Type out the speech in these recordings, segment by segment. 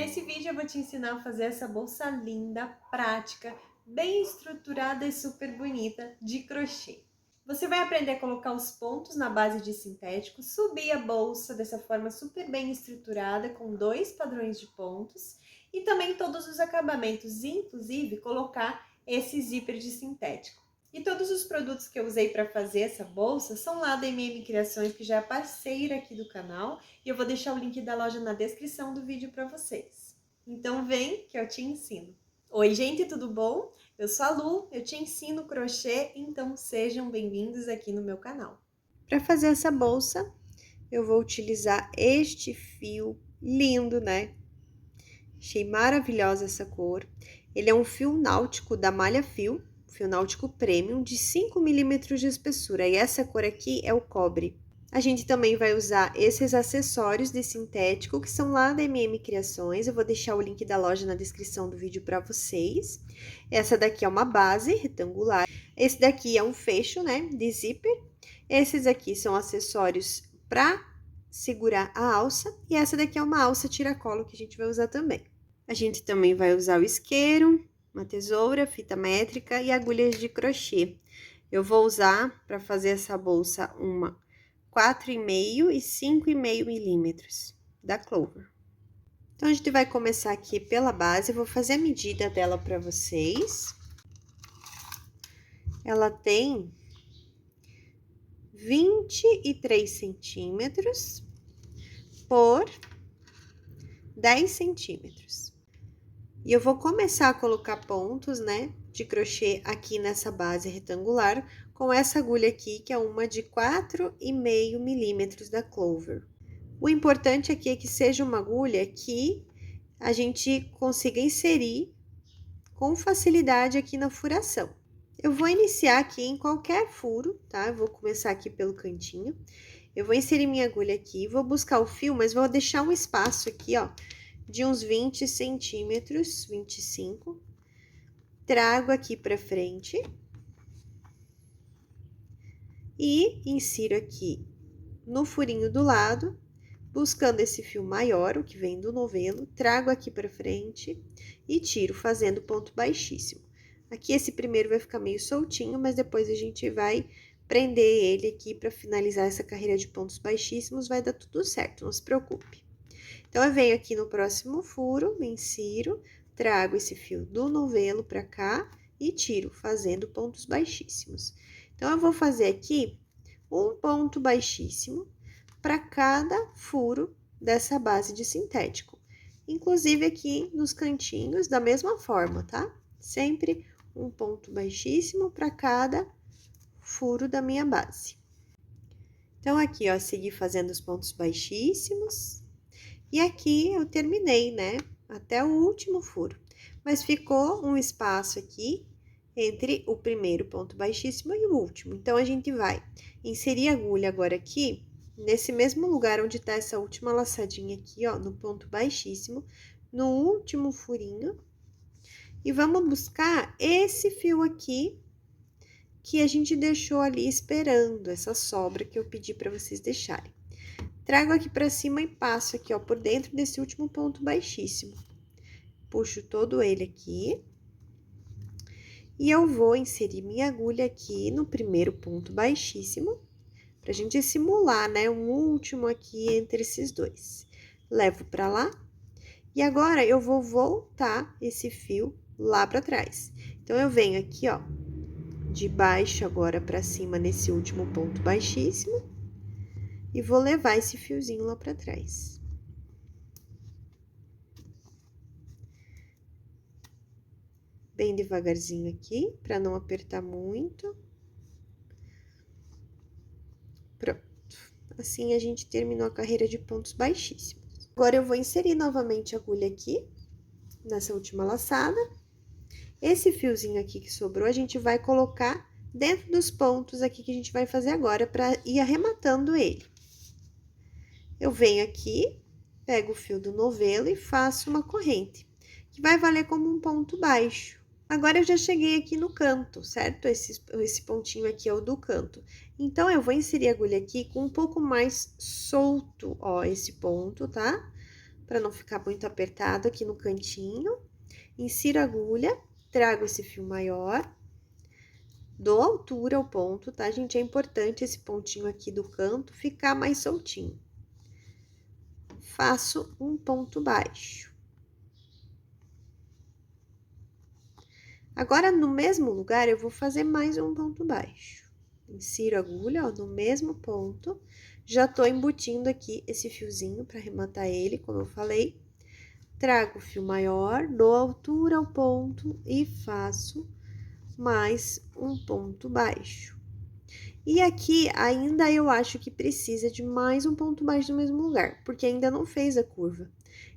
Nesse vídeo eu vou te ensinar a fazer essa bolsa linda, prática, bem estruturada e super bonita de crochê. Você vai aprender a colocar os pontos na base de sintético, subir a bolsa dessa forma super bem estruturada com 2 padrões de pontos e também todos os acabamentos, inclusive colocar esse zíper de sintético. E todos os produtos que eu usei para fazer essa bolsa são lá da MM Criações, que já é parceira aqui do canal, e eu vou deixar o link da loja na descrição do vídeo para vocês. Então vem que eu te ensino. Oi gente, tudo bom? Eu sou a Lu, eu te ensino crochê, então sejam bem-vindos aqui no meu canal. Para fazer essa bolsa, eu vou utilizar este fio lindo, né? Achei maravilhosa essa cor. Ele é um fio náutico da Malha Fio, fio náutico premium, de 5 milímetros de espessura. E essa cor aqui é o cobre. A gente também vai usar esses acessórios de sintético, que são lá da MM Criações. Eu vou deixar o link da loja na descrição do vídeo para vocês. Essa daqui é uma base retangular. Esse daqui é um fecho, né, de zíper. Esses aqui são acessórios para segurar a alça. E essa daqui é uma alça tiracolo que a gente vai usar também. A gente também vai usar o isqueiro, uma tesoura, fita métrica e agulhas de crochê. Eu vou usar para fazer essa bolsa uma 4,5 e 5,5 milímetros da Clover. Então, a gente vai começar aqui pela base, eu vou fazer a medida dela para vocês. Ela tem 23 centímetros por 10 centímetros. E eu vou começar a colocar pontos, né, de crochê aqui nessa base retangular com essa agulha aqui, que é uma de 4,5 milímetros da Clover. O importante aqui é que seja uma agulha que a gente consiga inserir com facilidade aqui na furação. Eu vou iniciar aqui em qualquer furo, tá? Eu vou começar aqui pelo cantinho. Eu vou inserir minha agulha aqui, vou buscar o fio, mas vou deixar um espaço aqui, ó, de uns 20 centímetros, 25. Trago aqui pra frente. E insiro aqui no furinho do lado, buscando esse fio maior, o que vem do novelo, trago aqui pra frente e tiro, fazendo ponto baixíssimo. Aqui esse primeiro vai ficar meio soltinho, mas depois a gente vai prender ele aqui pra finalizar essa carreira de pontos baixíssimos, vai dar tudo certo, não se preocupe. Então, eu venho aqui no próximo furo, me insiro, trago esse fio do novelo pra cá e tiro, fazendo pontos baixíssimos. Então, eu vou fazer aqui um ponto baixíssimo para cada furo dessa base de sintético. Inclusive aqui nos cantinhos, da mesma forma, tá? Sempre um ponto baixíssimo para cada furo da minha base. Então, aqui, ó, segui fazendo os pontos baixíssimos. E aqui eu terminei, né? Até o último furo. Mas ficou um espaço aqui entre o primeiro ponto baixíssimo e o último. Então, a gente vai inserir a agulha agora aqui, nesse mesmo lugar onde tá essa última laçadinha aqui, ó, no ponto baixíssimo, no último furinho. E vamos buscar esse fio aqui, que a gente deixou ali esperando, essa sobra que eu pedi para vocês deixarem. Trago aqui pra cima e passo aqui, ó, por dentro desse último ponto baixíssimo. Puxo todo ele aqui. E eu vou inserir minha agulha aqui no primeiro ponto baixíssimo, pra gente simular, né, um último aqui entre esses dois. Levo pra lá. E agora, eu vou voltar esse fio lá pra trás. Então, eu venho aqui, ó, de baixo agora pra cima nesse último ponto baixíssimo. E vou levar esse fiozinho lá pra trás. Bem devagarzinho aqui, pra não apertar muito. Pronto. Assim, a gente terminou a carreira de pontos baixíssimos. Agora, eu vou inserir novamente a agulha aqui, nessa última laçada. Esse fiozinho aqui que sobrou, a gente vai colocar dentro dos pontos aqui que a gente vai fazer agora, pra ir arrematando ele. Eu venho aqui, pego o fio do novelo e faço uma corrente, que vai valer como um ponto baixo. Agora, eu já cheguei aqui no canto, certo? Esse pontinho aqui é o do canto. Então, eu vou inserir a agulha aqui com um pouco mais solto, ó, esse ponto, tá? para não ficar muito apertado aqui no cantinho. Insiro a agulha, trago esse fio maior, dou altura ao ponto, tá, gente? É importante esse pontinho aqui do canto ficar mais soltinho. Faço um ponto baixo. Agora, no mesmo lugar, eu vou fazer mais um ponto baixo. Insiro a agulha, ó, no mesmo ponto. Já tô embutindo aqui esse fiozinho para arrematar ele, como eu falei. Trago o fio maior, dou altura ao ponto e faço mais um ponto baixo. E aqui, ainda eu acho que precisa de mais um ponto baixo no mesmo lugar, porque ainda não fez a curva.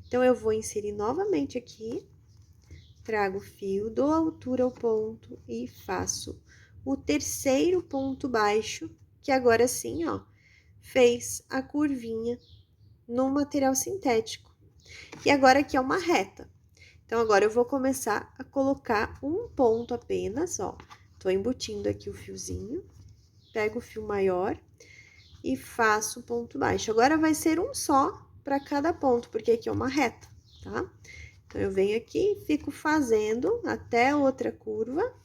Então, eu vou inserir novamente aqui, trago o fio, dou altura ao ponto e faço o terceiro ponto baixo, que agora sim, ó, fez a curvinha no material sintético. E agora aqui é uma reta. Então, agora eu vou começar a colocar um ponto apenas, ó. Tô embutindo aqui o fiozinho, pego o fio maior e faço o ponto baixo. Agora, vai ser um só para cada ponto, porque aqui é uma reta, tá? Então, eu venho aqui e fico fazendo até outra curva,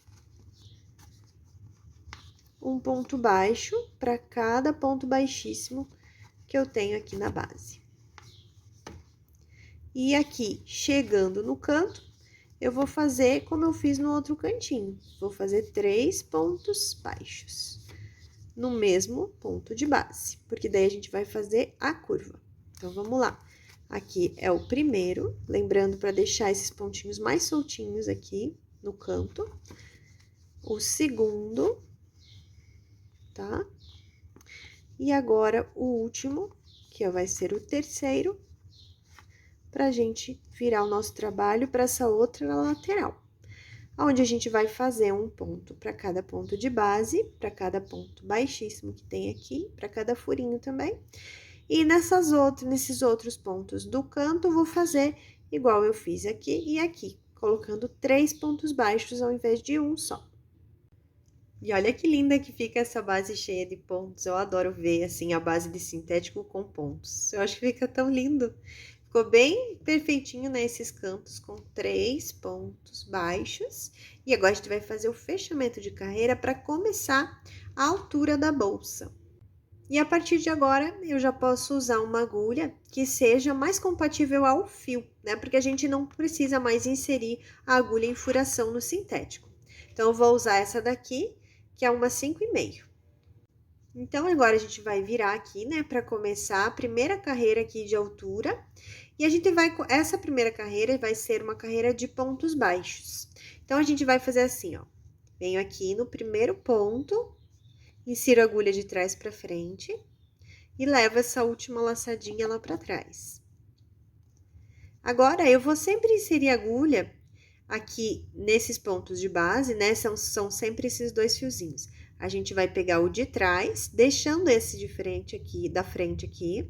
um ponto baixo para cada ponto baixíssimo que eu tenho aqui na base. E aqui, chegando no canto, eu vou fazer como eu fiz no outro cantinho. Vou fazer 3 pontos baixos no mesmo ponto de base, porque daí a gente vai fazer a curva. Então, vamos lá. Aqui é o primeiro, lembrando para deixar esses pontinhos mais soltinhos aqui no canto. O segundo, tá? E agora, o último, que vai ser o terceiro, pra gente virar o nosso trabalho para essa outra lateral. Onde a gente vai fazer um ponto para cada ponto de base, para cada ponto baixíssimo que tem aqui, para cada furinho também. E nesses outros pontos do canto, eu vou fazer igual eu fiz aqui e aqui, colocando 3 pontos baixos ao invés de um só. E olha que linda que fica essa base cheia de pontos. Eu adoro ver, assim, a base de sintético com pontos. Eu acho que fica tão lindo. Ficou bem perfeitinho nesses cantos, com 3 pontos baixos. E agora, a gente vai fazer o fechamento de carreira para começar a altura da bolsa. E a partir de agora, eu já posso usar uma agulha que seja mais compatível ao fio, né? Porque a gente não precisa mais inserir a agulha em furação no sintético. Então, eu vou usar essa daqui, que é uma 5,5. Então, agora a gente vai virar aqui, né, para começar a primeira carreira aqui de altura. E a gente vai, essa primeira carreira vai ser uma carreira de pontos baixos. Então, a gente vai fazer assim, ó. Venho aqui no primeiro ponto, insiro a agulha de trás para frente e levo essa última laçadinha lá para trás. Agora, eu vou sempre inserir a agulha aqui nesses pontos de base, né? São sempre esses 2 fiozinhos. A gente vai pegar o de trás, deixando esse de frente aqui, da frente aqui,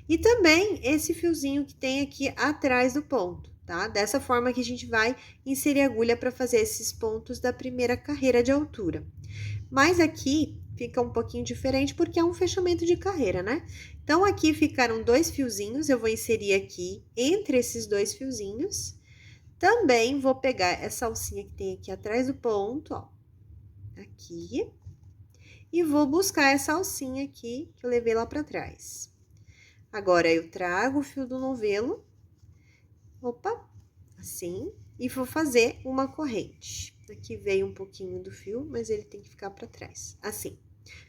e também esse fiozinho que tem aqui atrás do ponto, tá? Dessa forma que a gente vai inserir a agulha para fazer esses pontos da primeira carreira de altura. Mas aqui fica um pouquinho diferente porque é um fechamento de carreira, né? Então, aqui ficaram 2 fiozinhos, eu vou inserir aqui entre esses 2 fiozinhos. Também vou pegar essa alcinha que tem aqui atrás do ponto, ó, aqui, e vou buscar essa alcinha aqui que eu levei lá pra trás. Agora, eu trago o fio do novelo, opa, assim, e vou fazer uma corrente. Aqui veio um pouquinho do fio, mas ele tem que ficar pra trás, assim.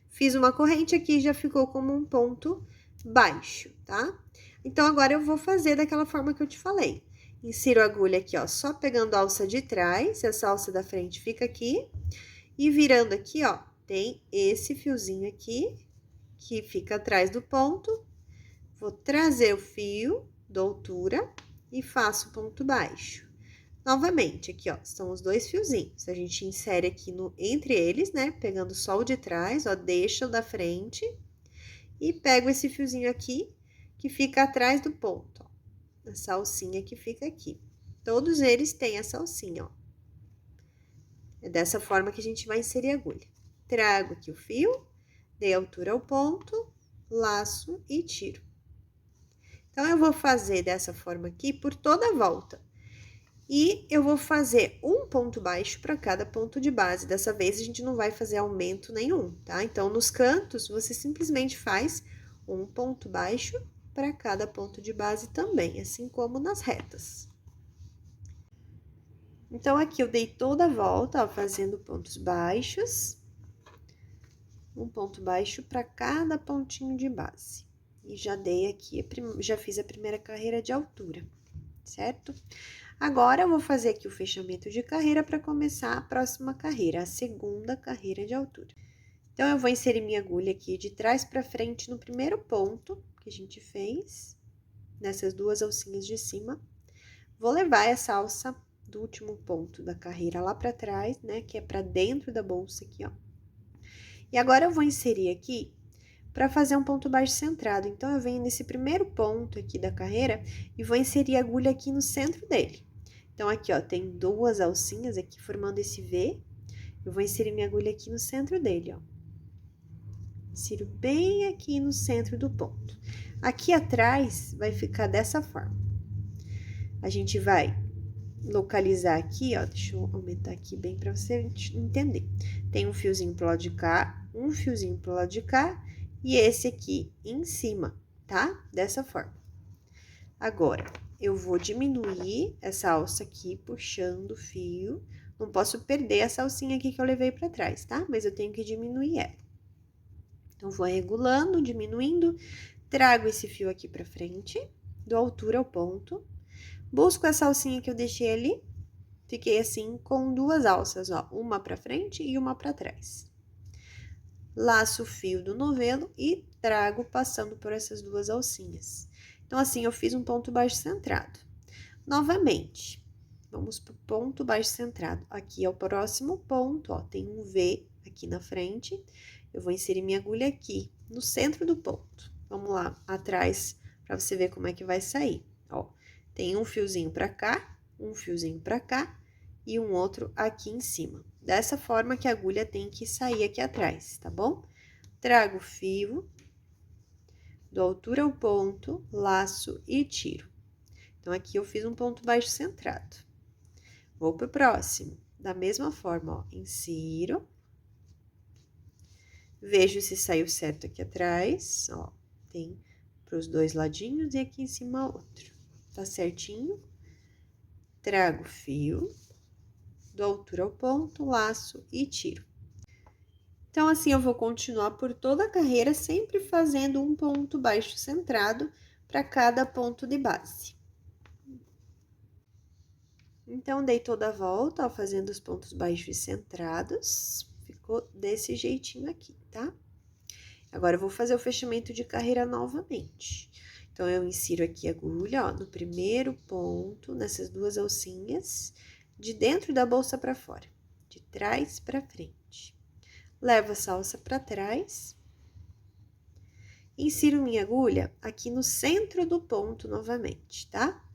Fiz uma corrente aqui, já ficou como um ponto baixo, tá? Então, agora eu vou fazer daquela forma que eu te falei. Insiro a agulha aqui, ó, só pegando a alça de trás, essa alça da frente fica aqui. E virando aqui, ó, tem esse fiozinho aqui, que fica atrás do ponto. Vou trazer o fio da altura e faço ponto baixo. Novamente, aqui, ó, são os 2 fiozinhos. A gente insere aqui entre eles, né, pegando só o de trás, ó, deixa o da frente. E pego esse fiozinho aqui, que fica atrás do ponto, ó. Essa alcinha que fica aqui. Todos eles têm essa alcinha, ó. É dessa forma que a gente vai inserir a agulha. Trago aqui o fio, dei altura ao ponto, laço e tiro. Então, eu vou fazer dessa forma aqui por toda a volta. E eu vou fazer um ponto baixo para cada ponto de base. Dessa vez, a gente não vai fazer aumento nenhum, tá? Então, nos cantos, você simplesmente faz um ponto baixo para cada ponto de base também, assim como nas retas. Então, aqui eu dei toda a volta, ó, fazendo pontos baixos. Um ponto baixo para cada pontinho de base. E já dei aqui, já fiz a primeira carreira de altura, certo? Agora, eu vou fazer aqui o fechamento de carreira para começar a próxima carreira, a segunda carreira de altura. Então, eu vou inserir minha agulha aqui de trás para frente no primeiro ponto que a gente fez, nessas duas alcinhas de cima. Vou levar essa alça do último ponto da carreira lá para trás, né, que é para dentro da bolsa aqui, ó. E agora, eu vou inserir aqui para fazer um ponto baixo centrado. Então, eu venho nesse primeiro ponto aqui da carreira e vou inserir a agulha aqui no centro dele. Então, aqui, ó, tem duas alcinhas aqui formando esse V. Eu vou inserir minha agulha aqui no centro dele, ó. Insiro bem aqui no centro do ponto. Aqui atrás vai ficar dessa forma. A gente vai localizar aqui, ó, deixa eu aumentar aqui bem para você entender. Tem um fiozinho pro lado de cá, um fiozinho pro lado de cá e esse aqui em cima, tá? Dessa forma. Agora, eu vou diminuir essa alça aqui, puxando o fio. Não posso perder essa alcinha aqui que eu levei pra trás, tá? Mas eu tenho que diminuir ela. Então, vou regulando, diminuindo, trago esse fio aqui pra frente, dou altura ao ponto, busco essa alcinha que eu deixei ali, fiquei assim com duas alças, ó, uma pra frente e uma pra trás. Laço o fio do novelo e trago passando por essas duas alcinhas. Então, assim, eu fiz um ponto baixo centrado. Novamente, vamos pro ponto baixo centrado. Aqui é o próximo ponto, ó, tem um V aqui na frente. Eu vou inserir minha agulha aqui, no centro do ponto. Vamos lá, atrás, pra você ver como é que vai sair, ó. Tem um fiozinho pra cá, um fiozinho pra cá e um outro aqui em cima. Dessa forma que a agulha tem que sair aqui atrás, tá bom? Trago o fio, dou altura ao ponto, laço e tiro. Então, aqui eu fiz um ponto baixo centrado. Vou pro próximo. Da mesma forma, ó, insiro. Vejo se saiu certo aqui atrás, ó. Tem pros dois ladinhos e aqui em cima outro. Tá certinho? Trago o fio, dou altura ao ponto, laço e tiro. Então, assim, eu vou continuar por toda a carreira, sempre fazendo um ponto baixo centrado para cada ponto de base. Então, dei toda a volta, ó, fazendo os pontos baixos centrados. Ficou desse jeitinho aqui, tá? Agora, eu vou fazer o fechamento de carreira novamente. Então, eu insiro aqui a agulha, ó, no primeiro ponto, nessas duas alcinhas, de dentro da bolsa para fora, de trás para frente. Levo essa alça para trás. Insiro minha agulha aqui no centro do ponto novamente, tá?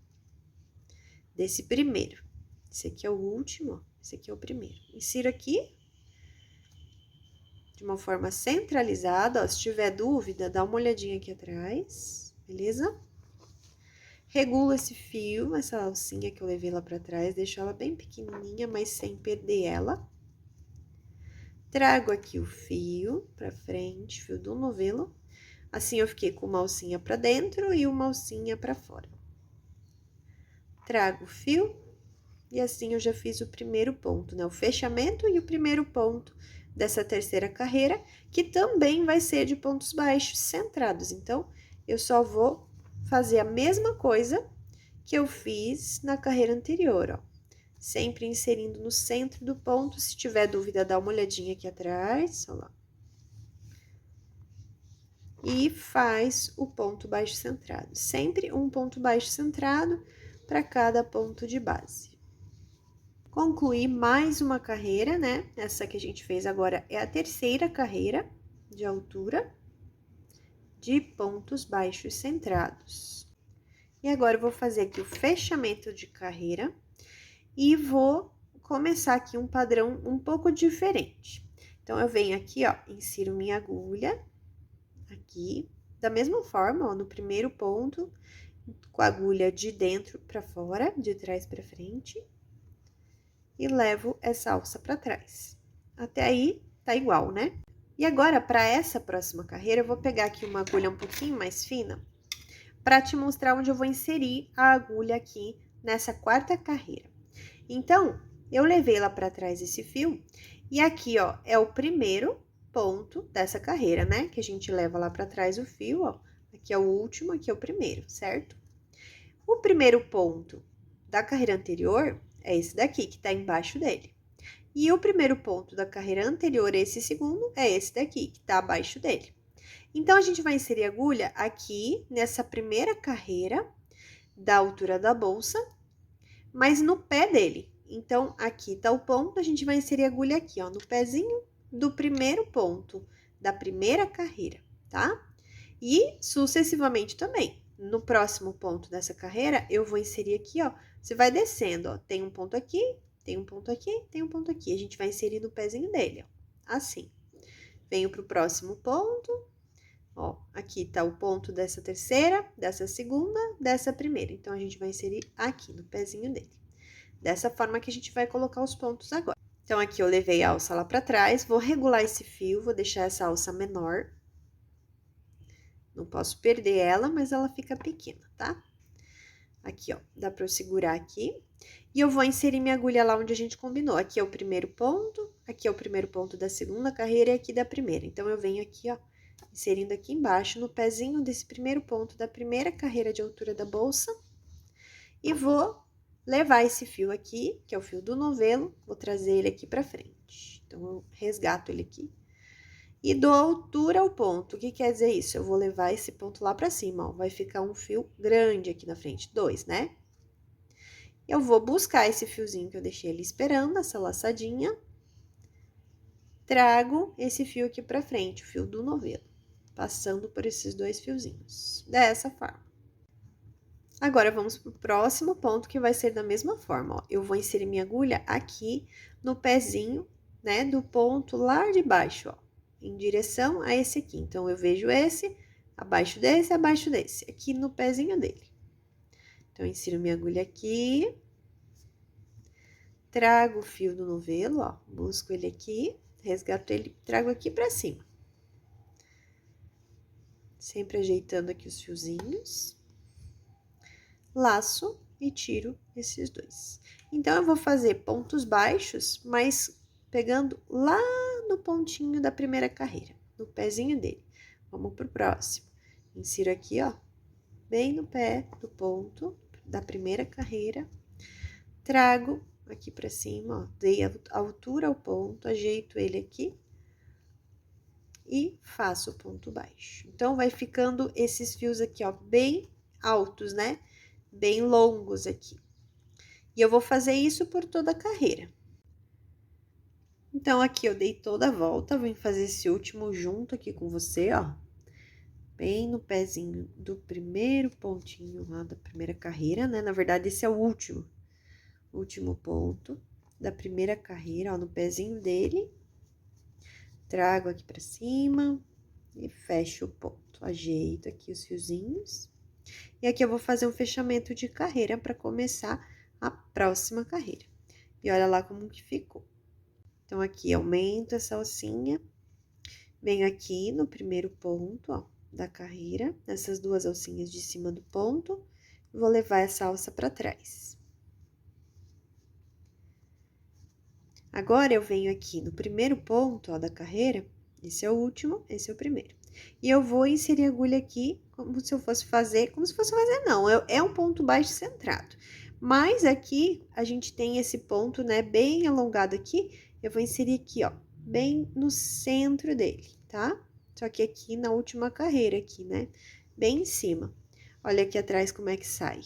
Desse primeiro. Esse aqui é o último, ó. Esse aqui é o primeiro. Insiro aqui de uma forma centralizada, ó. Se tiver dúvida, dá uma olhadinha aqui atrás, beleza? Regulo esse fio, essa alcinha que eu levei lá pra trás, deixo ela bem pequenininha, mas sem perder ela. Trago aqui o fio pra frente, fio do novelo. Assim, eu fiquei com uma alcinha pra dentro e uma alcinha pra fora. Trago o fio e assim eu já fiz o primeiro ponto, né? O fechamento e o primeiro ponto dessa terceira carreira, que também vai ser de pontos baixos centrados. Então, eu só vou fazer a mesma coisa que eu fiz na carreira anterior, ó. Sempre inserindo no centro do ponto. Se tiver dúvida, dá uma olhadinha aqui atrás, ó lá. E faz o ponto baixo centrado. Sempre um ponto baixo centrado para cada ponto de base. Concluí mais uma carreira, né? Essa que a gente fez agora é a terceira carreira de altura de pontos baixos centrados. E agora, eu vou fazer aqui o fechamento de carreira e vou começar aqui um padrão um pouco diferente. Então, eu venho aqui, ó, insiro minha agulha aqui, da mesma forma, ó, no primeiro ponto, com a agulha de dentro para fora, de trás para frente. E levo essa alça para trás. Até aí, tá igual, né? E agora, para essa próxima carreira, eu vou pegar aqui uma agulha um pouquinho mais fina para te mostrar onde eu vou inserir a agulha aqui nessa quarta carreira. Então, eu levei lá para trás esse fio e aqui, ó, é o primeiro ponto dessa carreira, né? Que a gente leva lá para trás o fio, ó. Aqui é o último, aqui é o primeiro, certo? O primeiro ponto da carreira anterior é esse daqui, que tá embaixo dele. E o primeiro ponto da carreira anterior, esse segundo, é esse daqui, que tá abaixo dele. Então, a gente vai inserir a agulha aqui, nessa primeira carreira, da altura da bolsa, mas no pé dele. Então, aqui tá o ponto, a gente vai inserir a agulha aqui, ó, no pezinho do primeiro ponto da primeira carreira, tá? E sucessivamente também. No próximo ponto dessa carreira, eu vou inserir aqui, ó, você vai descendo, ó, tem um ponto aqui, tem um ponto aqui, tem um ponto aqui. A gente vai inserir no pezinho dele, ó, assim. Venho pro próximo ponto, ó, aqui tá o ponto dessa terceira, dessa segunda, dessa primeira. Então, a gente vai inserir aqui no pezinho dele. Dessa forma que a gente vai colocar os pontos agora. Então, aqui eu levei a alça lá pra trás, vou regular esse fio, vou deixar essa alça menor. Não posso perder ela, mas ela fica pequena, tá? Aqui, ó, dá pra eu segurar aqui. E eu vou inserir minha agulha lá onde a gente combinou. Aqui é o primeiro ponto, aqui é o primeiro ponto da segunda carreira e aqui da primeira. Então, eu venho aqui, ó, inserindo aqui embaixo, no pezinho desse primeiro ponto da primeira carreira de altura da bolsa. E vou levar esse fio aqui, que é o fio do novelo, vou trazer ele aqui pra frente. Então, eu resgato ele aqui. E dou altura ao ponto. O que quer dizer isso? Eu vou levar esse ponto lá pra cima, ó. Vai ficar um fio grande aqui na frente, 2, né? Eu vou buscar esse fiozinho que eu deixei ali esperando, essa laçadinha. Trago esse fio aqui pra frente, o fio do novelo. Passando por esses 2 fiozinhos. Dessa forma. Agora, vamos pro próximo ponto, que vai ser da mesma forma, ó. Eu vou inserir minha agulha aqui no pezinho, né, do ponto lá de baixo, ó, em direção a esse aqui. Então, eu vejo esse, abaixo desse, aqui no pezinho dele. Então, eu insiro minha agulha aqui, trago o fio do novelo, ó, busco ele aqui, resgato ele, trago aqui pra cima. Sempre ajeitando aqui os fiozinhos. Laço e tiro esses 2. Então, eu vou fazer pontos baixos, mas pegando lá no pontinho da primeira carreira, no pezinho dele. Vamos pro próximo. Insiro aqui, ó, bem no pé do ponto da primeira carreira. Trago aqui pra cima, ó, dei a altura ao ponto, ajeito ele aqui. E faço o ponto baixo. Então, vai ficando esses fios aqui, ó, bem altos, né? Bem longos aqui. E eu vou fazer isso por toda a carreira. Então, aqui eu dei toda a volta, vou fazer esse último junto aqui com você, ó. Bem no pezinho do primeiro pontinho lá da primeira carreira, né? Na verdade, esse é o último ponto da primeira carreira, ó, no pezinho dele. Trago aqui pra cima e fecho o ponto. Ajeito aqui os fiozinhos. E aqui eu vou fazer um fechamento de carreira para começar a próxima carreira. E olha lá como que ficou. Então, aqui aumento essa alcinha, venho aqui no primeiro ponto, ó, da carreira, essas 2 alcinhas de cima do ponto, vou levar essa alça para trás. Agora, eu venho aqui no primeiro ponto, ó, da carreira, esse é o último, esse é o primeiro. E eu vou inserir a agulha aqui, como se fosse fazer, não, é um ponto baixo centrado. Mas aqui, a gente tem esse ponto, né, bem alongado aqui, eu vou inserir aqui, ó, bem no centro dele, tá? Só que aqui na última carreira aqui, né, bem em cima. Olha aqui atrás como é que sai.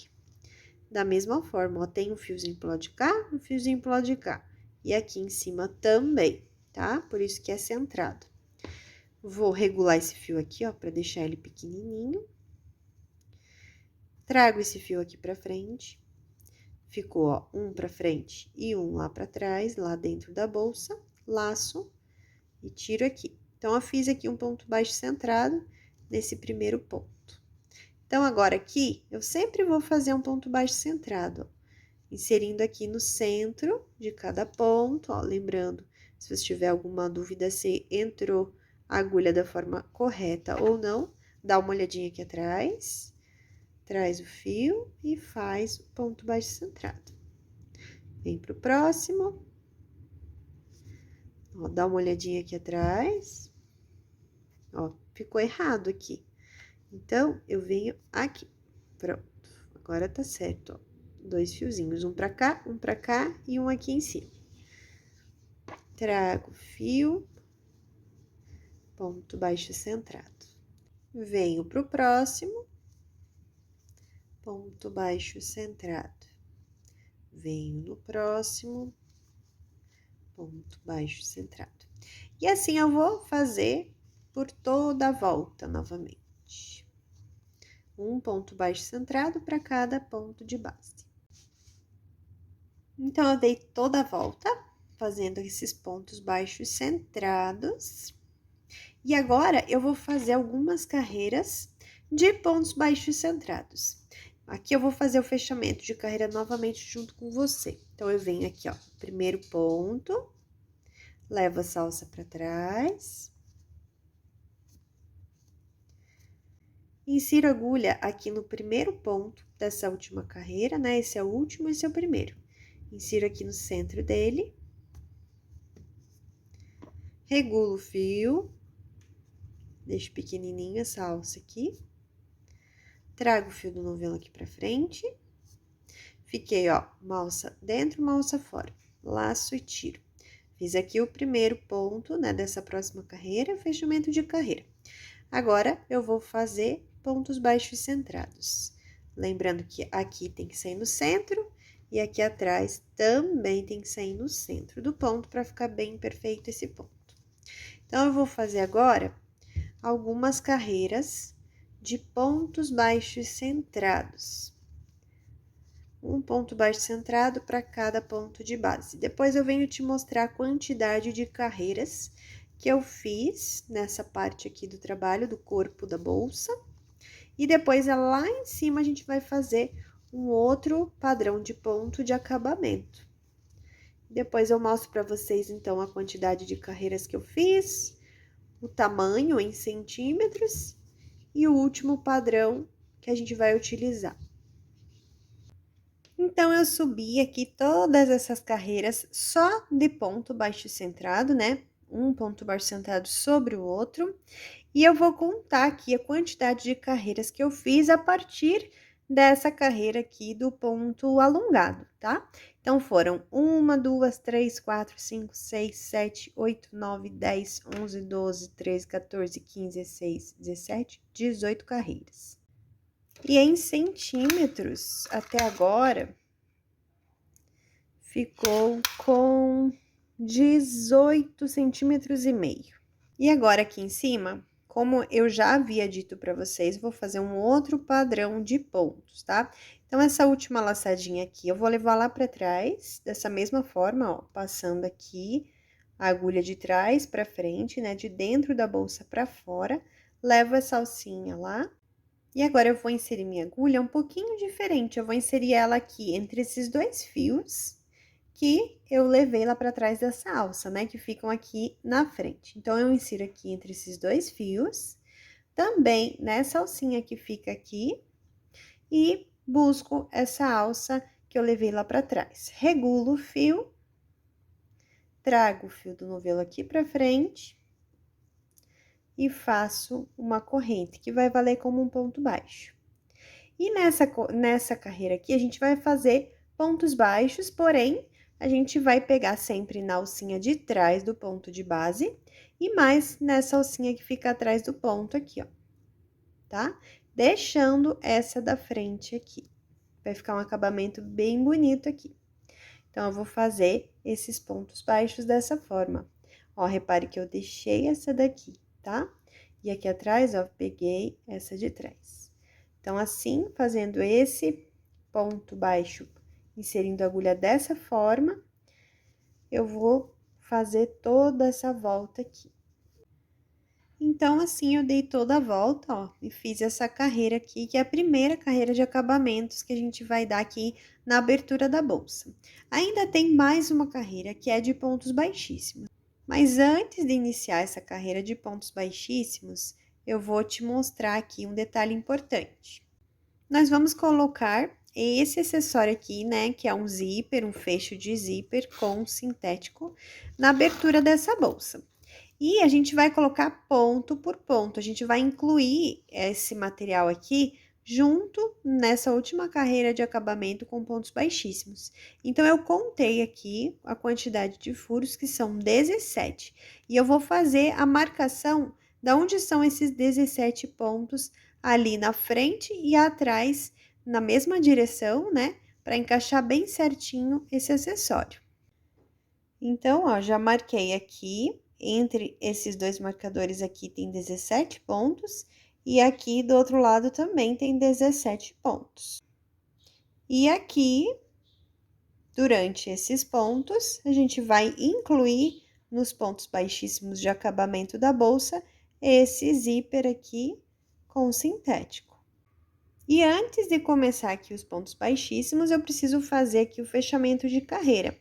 Da mesma forma, ó, tem um fiozinho pro lado de cá, um fiozinho pro lado de cá. E aqui em cima também, tá? Por isso que é centrado. Vou regular esse fio aqui, ó, pra deixar ele pequenininho. Trago esse fio aqui pra frente. Ficou, ó, um pra frente e um lá pra trás, lá dentro da bolsa. Laço e tiro aqui. Então, eu fiz aqui um ponto baixo centrado nesse primeiro ponto. Então, agora aqui, eu sempre vou fazer um ponto baixo centrado, ó. Inserindo aqui no centro de cada ponto, ó, lembrando, se você tiver alguma dúvida se entrou a agulha da forma correta ou não, dá uma olhadinha aqui atrás, traz o fio e faz o ponto baixo centrado. Vem pro próximo, ó, dá uma olhadinha aqui atrás, ó, ficou errado aqui. Então, eu venho aqui, pronto, agora tá certo, ó. 2 fiozinhos, um pra cá e um aqui em cima. Trago o fio, ponto baixo centrado. Venho pro próximo, ponto baixo centrado. Venho no próximo, ponto baixo centrado. E assim eu vou fazer por toda a volta novamente. Um ponto baixo centrado para cada ponto de base. Então, eu dei toda a volta, fazendo esses pontos baixos centrados. E agora, eu vou fazer algumas carreiras de pontos baixos centrados. Aqui eu vou fazer o fechamento de carreira novamente junto com você. Então, eu venho aqui, ó, primeiro ponto, levo a salsa para trás. Insiro a agulha aqui no primeiro ponto dessa última carreira, né? Esse é o último, esse é o primeiro. Insiro aqui no centro dele. Regulo o fio. Deixo pequenininho essa alça aqui. Trago o fio do novelo aqui pra frente. Fiquei, ó, uma alça dentro, uma alça fora. Laço e tiro. Fiz aqui o primeiro ponto, né, dessa próxima carreira, fechamento de carreira. Agora, eu vou fazer pontos baixos centrados. Lembrando que aqui tem que sair no centro e aqui atrás também tem que sair no centro do ponto para ficar bem perfeito esse ponto. Então, eu vou fazer agora algumas carreiras de pontos baixos centrados. Um ponto baixo centrado para cada ponto de base. Depois eu venho te mostrar a quantidade de carreiras que eu fiz nessa parte aqui do trabalho, do corpo da bolsa. E depois, lá em cima, a gente vai fazer um outro padrão de ponto de acabamento. Depois, eu mostro para vocês, então, a quantidade de carreiras que eu fiz, o tamanho em centímetros e o último padrão que a gente vai utilizar. Então, eu subi aqui todas essas carreiras só de ponto baixo centrado, né? Um ponto baixo centrado sobre o outro. E eu vou contar aqui a quantidade de carreiras que eu fiz a partir dessa carreira aqui do ponto alongado, tá? Então, foram 1, 2, 3, 4, 5, 6, 7, 8, 9, 10, 11, 12, 13, 14, 15, 16, 17, 18 carreiras. E em centímetros, até agora, ficou com 18 centímetros e meio. E agora aqui em cima, como eu já havia dito para vocês, vou fazer um outro padrão de pontos, tá? Então, essa última laçadinha aqui, eu vou levar lá para trás, dessa mesma forma, ó, passando aqui a agulha de trás para frente, né, de dentro da bolsa para fora, levo essa alcinha lá. E agora, eu vou inserir minha agulha um pouquinho diferente, eu vou inserir ela aqui entre esses 2 fios que eu levei lá para trás dessa alça, né, que ficam aqui na frente. Então, eu insiro aqui entre esses 2 fios, também nessa alcinha que fica aqui, e busco essa alça que eu levei lá para trás. Regulo o fio, trago o fio do novelo aqui para frente e faço uma corrente, que vai valer como um ponto baixo. E nessa carreira aqui, a gente vai fazer pontos baixos, porém, a gente vai pegar sempre na alcinha de trás do ponto de base e mais nessa alcinha que fica atrás do ponto aqui, ó, tá? Deixando essa da frente aqui. Vai ficar um acabamento bem bonito aqui. Então, eu vou fazer esses pontos baixos dessa forma. Ó, repare que eu deixei essa daqui, tá? E aqui atrás, ó, peguei essa de trás. Então, assim, fazendo esse ponto baixo, inserindo a agulha dessa forma, eu vou fazer toda essa volta aqui. Então, assim, eu dei toda a volta, ó, e fiz essa carreira aqui, que é a primeira carreira de acabamentos que a gente vai dar aqui na abertura da bolsa. Ainda tem mais uma carreira, que é de pontos baixíssimos. Mas antes de iniciar essa carreira de pontos baixíssimos, eu vou te mostrar aqui um detalhe importante. Nós vamos colocar esse acessório aqui, né, que é um zíper, um fecho de zíper com sintético, na abertura dessa bolsa. E a gente vai colocar ponto por ponto, a gente vai incluir esse material aqui junto nessa última carreira de acabamento com pontos baixíssimos. Então, eu contei aqui a quantidade de furos, que são 17, e eu vou fazer a marcação de onde são esses 17 pontos ali na frente e atrás, na mesma direção, né? Para encaixar bem certinho esse acessório. Então, ó, já marquei aqui. Entre esses dois marcadores aqui tem 17 pontos, e aqui do outro lado também tem 17 pontos. E aqui, durante esses pontos, a gente vai incluir nos pontos baixíssimos de acabamento da bolsa esse zíper aqui com sintético. E antes de começar aqui os pontos baixíssimos, eu preciso fazer aqui o fechamento de carreira.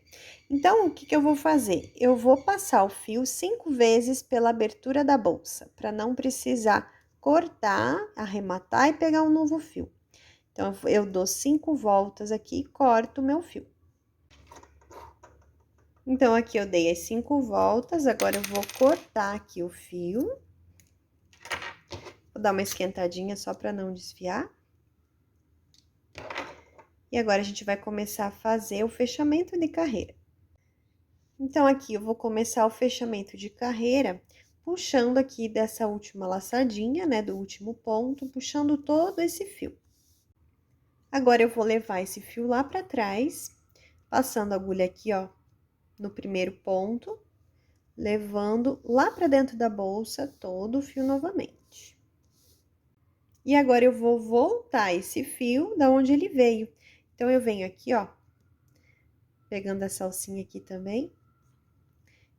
Então, o que eu vou fazer? Eu vou passar o fio 5 vezes pela abertura da bolsa, para não precisar cortar, arrematar e pegar um novo fio. Então, eu dou 5 voltas aqui e corto o meu fio. Então, aqui eu dei as 5 voltas, agora eu vou cortar aqui o fio. Vou dar uma esquentadinha só para não desfiar. E agora, a gente vai começar a fazer o fechamento de carreira. Então, aqui eu vou começar o fechamento de carreira, puxando aqui dessa última laçadinha, né, do último ponto, puxando todo esse fio. Agora, eu vou levar esse fio lá pra trás, passando a agulha aqui, ó, no primeiro ponto, levando lá pra dentro da bolsa todo o fio novamente. E agora, eu vou voltar esse fio da onde ele veio. Então, eu venho aqui, ó, pegando essa alcinha aqui também,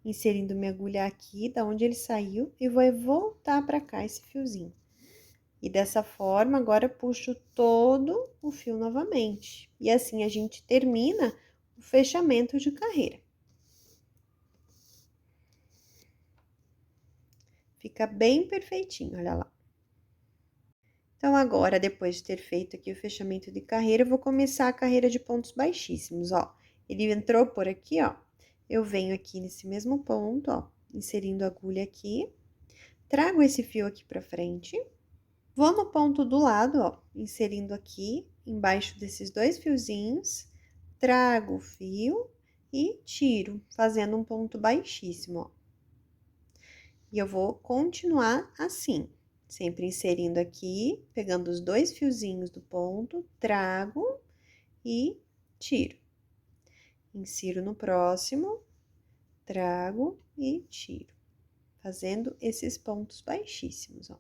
inserindo minha agulha aqui, da onde ele saiu, e vou voltar pra cá esse fiozinho. E dessa forma, agora eu puxo todo o fio novamente. E assim, a gente termina o fechamento de carreira. Fica bem perfeitinho, olha lá. Então, agora, depois de ter feito aqui o fechamento de carreira, eu vou começar a carreira de pontos baixíssimos, ó. Ele entrou por aqui, ó. Eu venho aqui nesse mesmo ponto, ó, inserindo a agulha aqui, trago esse fio aqui pra frente, vou no ponto do lado, ó, inserindo aqui, embaixo desses dois fiozinhos, trago o fio e tiro, fazendo um ponto baixíssimo, ó. E eu vou continuar assim, sempre inserindo aqui, pegando os dois fiozinhos do ponto, trago e tiro. Insiro no próximo, trago e tiro, fazendo esses pontos baixíssimos, ó.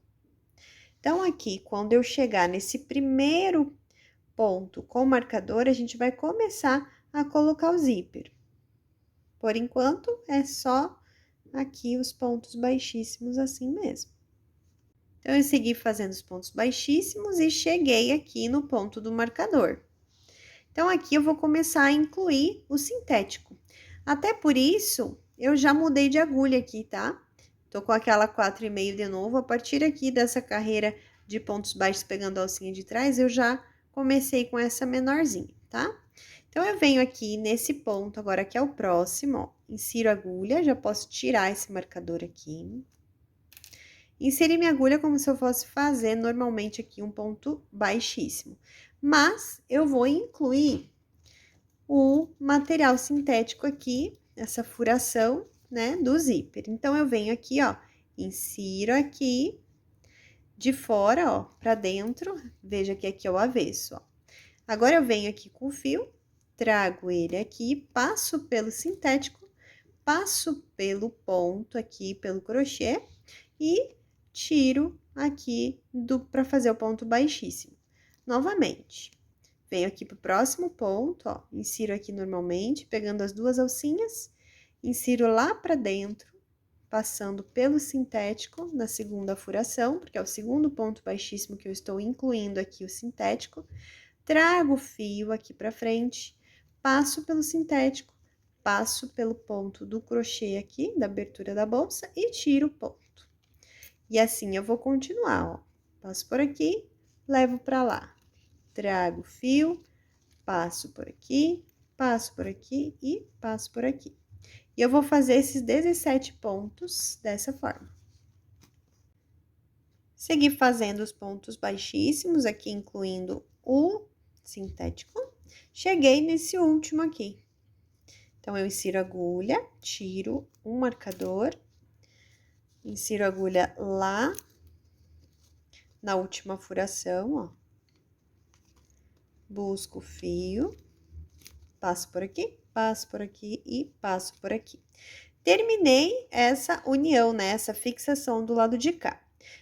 Então, aqui, quando eu chegar nesse primeiro ponto com o marcador, a gente vai começar a colocar o zíper. Por enquanto, é só aqui os pontos baixíssimos assim mesmo. Então, eu segui fazendo os pontos baixíssimos e cheguei aqui no ponto do marcador. Então, aqui eu vou começar a incluir o sintético. Até por isso, eu já mudei de agulha aqui, tá? Tô com aquela 4,5 de novo. A partir aqui dessa carreira de pontos baixos pegando a alcinha de trás, eu já comecei com essa menorzinha, tá? Então, eu venho aqui nesse ponto, agora que é o próximo, ó, insiro a agulha, já posso tirar esse marcador aqui. Inseri minha agulha como se eu fosse fazer normalmente aqui um ponto baixíssimo. Mas, eu vou incluir o material sintético aqui, essa furação, né, do zíper. Então, eu venho aqui, ó, insiro aqui, de fora, ó, pra dentro, veja que aqui é o avesso, ó. Agora, eu venho aqui com o fio, trago ele aqui, passo pelo sintético, passo pelo ponto aqui, pelo crochê, e tiro aqui pra fazer o ponto baixíssimo. Novamente, venho aqui pro próximo ponto, ó, insiro aqui normalmente, pegando as duas alcinhas, insiro lá pra dentro, passando pelo sintético na segunda furação, porque é o segundo ponto baixíssimo que eu estou incluindo aqui o sintético. Trago o fio aqui pra frente, passo pelo sintético, passo pelo ponto do crochê aqui, da abertura da bolsa e tiro o ponto. E assim eu vou continuar, ó. Passo por aqui, levo pra lá. Trago o fio, passo por aqui e passo por aqui. E eu vou fazer esses 17 pontos dessa forma. Segui fazendo os pontos baixíssimos aqui, incluindo o sintético. Cheguei nesse último aqui. Então, eu insiro a agulha, tiro um marcador, insiro a agulha lá na última furação, ó. Busco o fio, passo por aqui e passo por aqui. Terminei essa união, né? Essa fixação do lado de cá.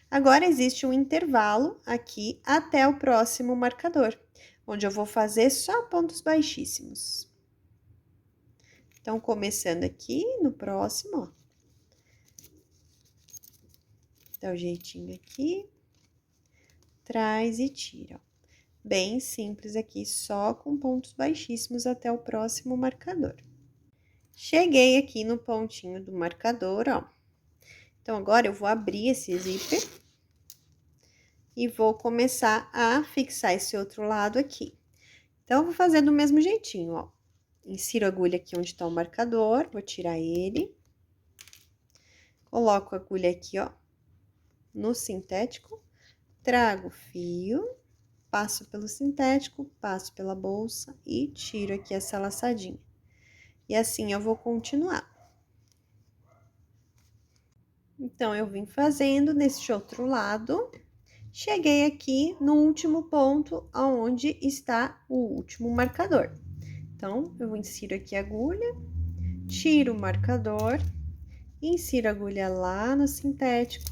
Agora, existe um intervalo aqui até o próximo marcador, onde eu vou fazer só pontos baixíssimos. Então, começando aqui no próximo, ó. Dá o jeitinho aqui, traz e tira, ó. Bem simples aqui, só com pontos baixíssimos até o próximo marcador. Cheguei aqui no pontinho do marcador, ó. Então, agora eu vou abrir esse zíper e vou começar a fixar esse outro lado aqui. Então, eu vou fazer do mesmo jeitinho, ó. Insiro a agulha aqui onde tá o marcador, vou tirar ele. Coloco a agulha aqui, ó, no sintético, trago o fio, passo pelo sintético, passo pela bolsa e tiro aqui essa laçadinha. E assim eu vou continuar. Então, eu vim fazendo nesse outro lado, cheguei aqui no último ponto, aonde está o último marcador. Então, eu insiro aqui a agulha, tiro o marcador, insiro a agulha lá no sintético,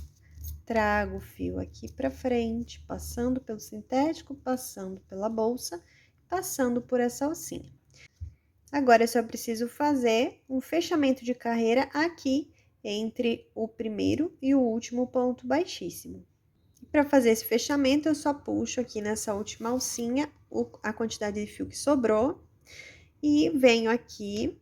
trago o fio aqui pra frente, passando pelo sintético, passando pela bolsa, passando por essa alcinha. Agora, eu só preciso fazer um fechamento de carreira aqui entre o primeiro e o último ponto baixíssimo. Para fazer esse fechamento, eu só puxo aqui nessa última alcinha a quantidade de fio que sobrou e venho aqui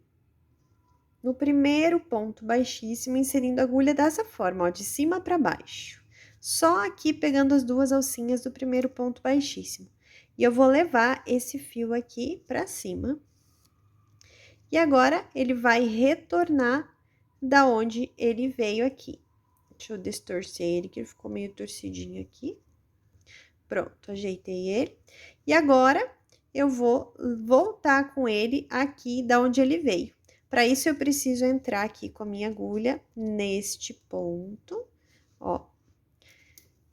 no primeiro ponto baixíssimo, inserindo a agulha dessa forma, ó, de cima para baixo. Só aqui pegando as duas alcinhas do primeiro ponto baixíssimo. E eu vou levar esse fio aqui para cima. E agora, ele vai retornar da onde ele veio aqui. Deixa eu distorcer ele, que ele ficou meio torcidinho aqui. Pronto, ajeitei ele. E agora, eu vou voltar com ele aqui da onde ele veio. Para isso, eu preciso entrar aqui com a minha agulha neste ponto, ó.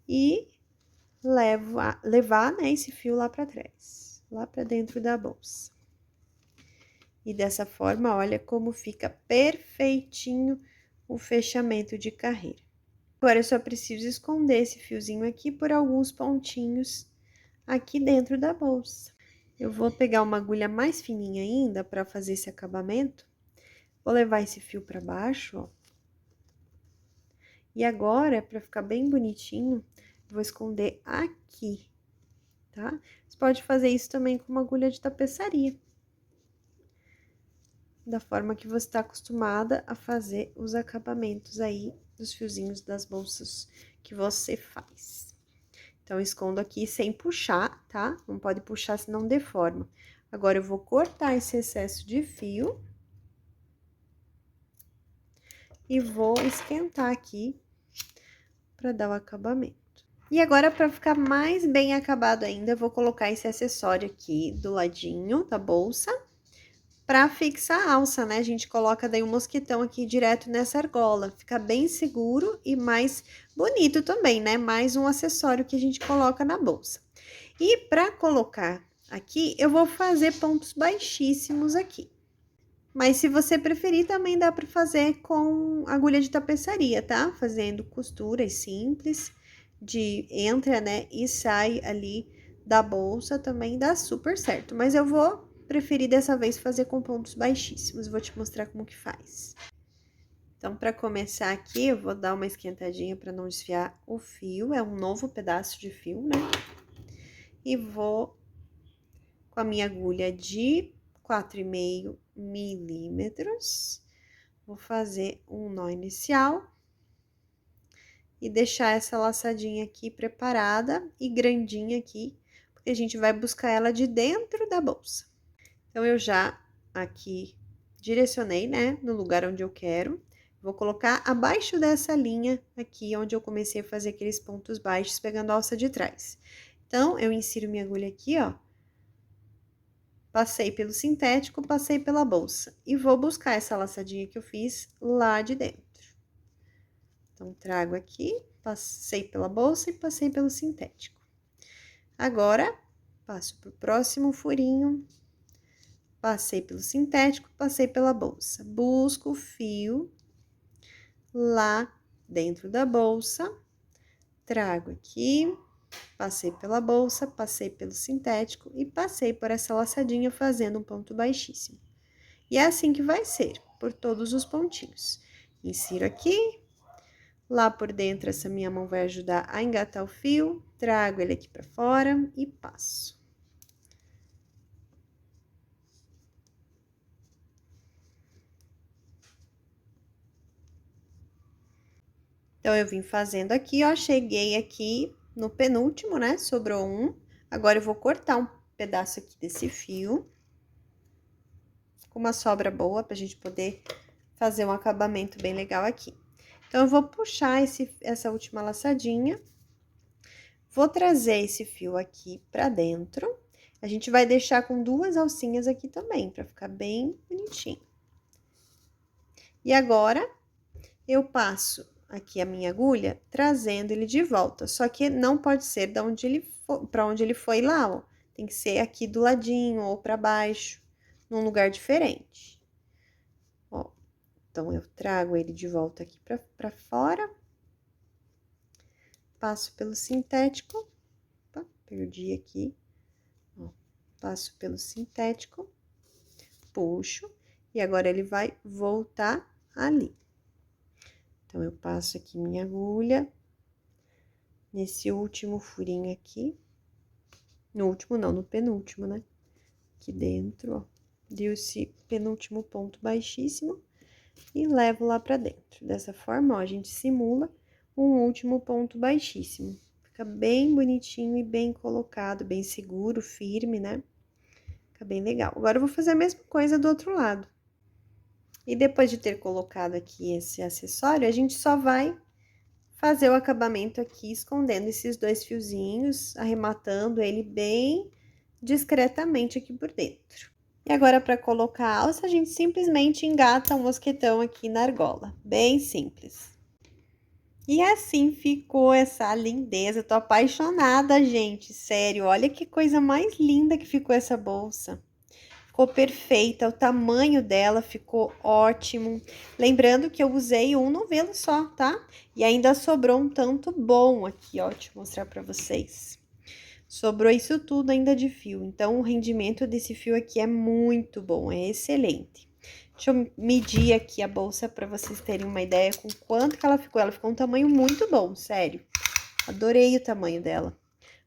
E levar, né, esse fio lá para trás, lá para dentro da bolsa. E dessa forma, olha como fica perfeitinho o fechamento de carreira. Agora, eu só preciso esconder esse fiozinho aqui por alguns pontinhos aqui dentro da bolsa. Eu vou pegar uma agulha mais fininha ainda para fazer esse acabamento. Vou levar esse fio para baixo, ó. E agora, para ficar bem bonitinho, vou esconder aqui, tá? Você pode fazer isso também com uma agulha de tapeçaria. Da forma que você está acostumada a fazer os acabamentos aí dos fiozinhos das bolsas que você faz. Então, escondo aqui sem puxar, tá? Não pode puxar, senão deforma. Agora, eu vou cortar esse excesso de fio. E vou esquentar aqui para dar o acabamento. E agora, para ficar mais bem acabado ainda, eu vou colocar esse acessório aqui do ladinho da bolsa para fixar a alça, né? A gente coloca daí um mosquitão aqui direto nessa argola. Fica bem seguro e mais bonito também, né? Mais um acessório que a gente coloca na bolsa. E para colocar aqui, eu vou fazer pontos baixíssimos aqui. Mas se você preferir, também dá para fazer com agulha de tapeçaria, tá? Fazendo costuras simples, de entra, né, e sai ali da bolsa, também dá super certo. Mas eu vou preferir dessa vez fazer com pontos baixíssimos, vou te mostrar como que faz. Então, para começar aqui, eu vou dar uma esquentadinha para não desfiar o fio. É um novo pedaço de fio, né? E vou, com a minha agulha de 4,5 milímetros, vou fazer um nó inicial e deixar essa laçadinha aqui preparada e grandinha aqui, porque a gente vai buscar ela de dentro da bolsa. Então, eu já aqui direcionei, né, no lugar onde eu quero. Vou colocar abaixo dessa linha aqui, onde eu comecei a fazer aqueles pontos baixos, pegando a alça de trás. Então, eu insiro minha agulha aqui, ó. Passei pelo sintético, passei pela bolsa. E vou buscar essa laçadinha que eu fiz lá de dentro. Então, trago aqui, passei pela bolsa e passei pelo sintético. Agora, passo pro próximo furinho. Passei pelo sintético, passei pela bolsa. Busco o fio lá dentro da bolsa. Trago aqui. Passei pela bolsa, passei pelo sintético e passei por essa laçadinha fazendo um ponto baixíssimo. E é assim que vai ser, por todos os pontinhos. Insiro aqui, lá por dentro essa minha mão vai ajudar a engatar o fio, trago ele aqui pra fora e passo. Então, eu vim fazendo aqui, ó, cheguei aqui no penúltimo, né? Sobrou um. Agora, eu vou cortar um pedaço aqui desse fio. Com uma sobra boa, pra gente poder fazer um acabamento bem legal aqui. Então, eu vou puxar essa última laçadinha. Vou trazer esse fio aqui pra dentro. A gente vai deixar com 2 alcinhas aqui também, pra ficar bem bonitinho. E agora, eu passo aqui a minha agulha, trazendo ele de volta. Só que não pode ser da onde ele para onde ele foi lá, ó. Tem que ser aqui do ladinho ou para baixo, num lugar diferente. Ó, então, eu trago ele de volta aqui para fora. Passo pelo sintético. Opa, perdi aqui. Ó, passo pelo sintético. Puxo. E agora, ele vai voltar ali. Então, eu passo aqui minha agulha, nesse último furinho aqui, no último não, no penúltimo, né? Aqui dentro, ó, deu esse penúltimo ponto baixíssimo e levo lá pra dentro. Dessa forma, ó, a gente simula um último ponto baixíssimo. Fica bem bonitinho e bem colocado, bem seguro, firme, né? Fica bem legal. Agora, eu vou fazer a mesma coisa do outro lado. E depois de ter colocado aqui esse acessório, a gente só vai fazer o acabamento aqui, escondendo esses 2 fiozinhos, arrematando ele bem discretamente aqui por dentro. E agora, para colocar a alça, a gente simplesmente engata um mosquetão aqui na argola, bem simples. E assim ficou essa lindeza, eu tô apaixonada, gente, sério, olha que coisa mais linda que ficou essa bolsa. Ficou perfeita, o tamanho dela ficou ótimo. Lembrando que eu usei um novelo só, tá? E ainda sobrou um tanto bom aqui, ó, deixa eu mostrar pra vocês. Sobrou isso tudo ainda de fio, então o rendimento desse fio aqui é muito bom, é excelente. Deixa eu medir aqui a bolsa pra vocês terem uma ideia com quanto que ela ficou. Ela ficou um tamanho muito bom, sério. Adorei o tamanho dela.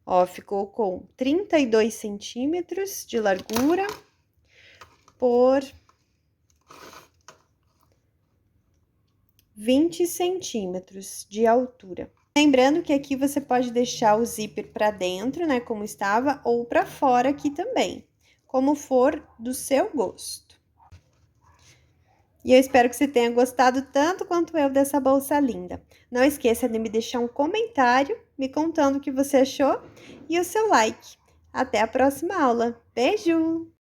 Ó, ficou com 32 centímetros de largura por 20 centímetros de altura. Lembrando que aqui você pode deixar o zíper para dentro, né, como estava, ou para fora aqui também, como for do seu gosto. E eu espero que você tenha gostado tanto quanto eu dessa bolsa linda. Não esqueça de me deixar um comentário me contando o que você achou e o seu like. Até a próxima aula. Beijo!